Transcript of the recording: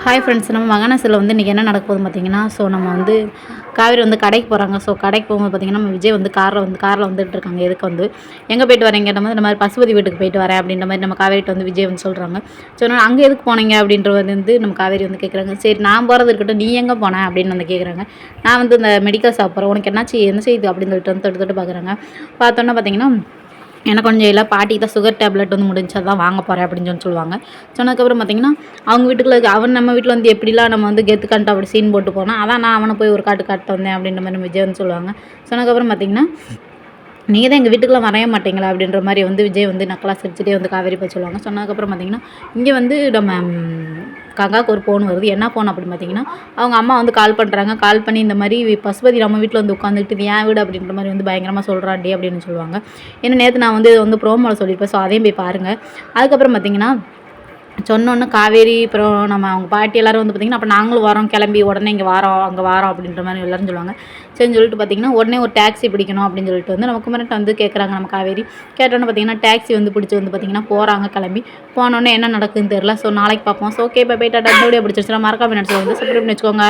Hi friends, நம்ம மகாநகரில் வந்து இன்றைக்கி என்ன நடக்க போகுதுன்னு பார்த்தீங்கன்னா, நம்ம வந்து காவேரி வந்து கடைக்கு போகிறாங்க. கடைக்கு போகும்போது பார்த்தீங்கன்னா, நம்ம விஜய் வந்து காரில் வந்துட்டுருக்காங்க. எதுக்கு வந்து எங்கே போயிட்டு வரீங்க கேட்ட மாதிரி, இந்த மாதிரி பசுபதி வீட்டுக்கு போயிட்டு வரேன் அப்படின்ற மாதிரி நம்ம காவேரிட்ட வந்து விஜய் வந்து சொல்கிறாங்க. சொன்னால் அங்கே எதுக்கு போனீங்க அப்படின்றது வந்து நம்ம காவேரி வந்து கேட்குறாங்க. சரி, நான் போகிறது இருக்கட்டும், நீ எங்கே போன அப்படின்னு வந்து கேட்குறாங்க. நான் வந்து இந்த மெடிக்கல் ஷாப் போகிறேன், உனக்கு என்ன செய்யுது அப்படின்னு சொல்லிட்டு வந்து தொட்டு பார்க்குறாங்க. பார்த்தோன்னா பார்த்தீங்கன்னா, எனக்கு கொஞ்சம் இல்லை, பாட்டிக்கு தான் சுகர் டேப்லெட் வந்து முடிஞ்சு தான் வாங்க போகிறேன் அப்படின்னு சொல்லுவாங்க. சொன்னதுக்கப்புறம் பார்த்தீங்கன்னா, அவங்க வீட்டுக்குள்ள அவன் நம்ம வீட்டில் வந்து எப்படிலாம் நம்ம வந்து கெத்து கண்டு அப்படி சீன் போட்டு போனால், அதான் நான் அவனை போய் ஒரு காட்டு வந்தேன் அப்படின்ற மாதிரி விஜய் வந்து சொல்லுவாங்க. சொன்னதுக்கப்புறம் பார்த்தீங்கன்னா, நீங்கள் தான் எங்கள் வீட்டுக்குலாம் வரைய மாட்டீங்களா அப்படின்ற மாதிரி வந்து விஜய் வந்து நக்கலாக சிரிச்சுட்டே வந்து காவேரி போய் சொல்லுவாங்க. சொன்னதுக்கப்புறம் பார்த்தீங்கன்னா, இங்கே வந்து நம்ம கங்காவுக்கு ஒரு ஃபோன் வருது. என்ன ஃபோன் அப்படின்னு பார்த்தீங்கன்னா, அவங்க அம்மா வந்து கால் பண்ணுறாங்க. கால் பண்ணி இந்த மாதிரி பசுபதி நம்ம வீட்டில் வந்து உட்காந்துக்கிட்டு இது ஏன் வீடு அப்படின்ற மாதிரி வந்து பயங்கரமாக சொல்கிறாண்டி அப்படின்னு சொல்லுவாங்க. ஏன்னா நேற்று நான் வந்து வந்து ப்ரோமோவில் சொல்லியிருப்பேன். அதையும் போய் பாருங்கள். அதுக்கப்புறம் பார்த்தீங்கன்னா, சொன்னோன்னே காவேரி அப்புறம் நம்ம அவங்க பாட்டி எல்லோரும் வந்து பார்த்திங்கன்னா, அப்போ நாங்களும் வரோம், கிளம்பி உடனே இங்கே வாரோம் அங்கே வாரோம் அப்படின்ற மாதிரி எல்லோரும் சொல்லுவாங்க. சரின்னு சொல்லிட்டு பார்த்திங்கன்னா, உடனே ஒரு டாக்ஸி பிடிக்கணும் அப்படின்னு சொல்லிட்டு வந்து நம்ம குமரன்ட்ட வந்து கேட்குறாங்க நம்ம காவேரி. கேட்டோன்னே பார்த்திங்கன்னா, டாக்ஸி வந்து பிடிச்சி வந்து பார்த்திங்கன்னா போகிறாங்க கிளம்பி. போனோடனே என்ன நடக்குதுன்னு தெரில. நாளைக்கு பார்ப்போம். ஓகே, பை டாட்டா. இந்த வீடியோ பிடிச்சிருச்சுன்னா மறக்காம நினச்சி வந்து சப்ஸ்கிரைப் பண்ணி வச்சுக்கோங்க.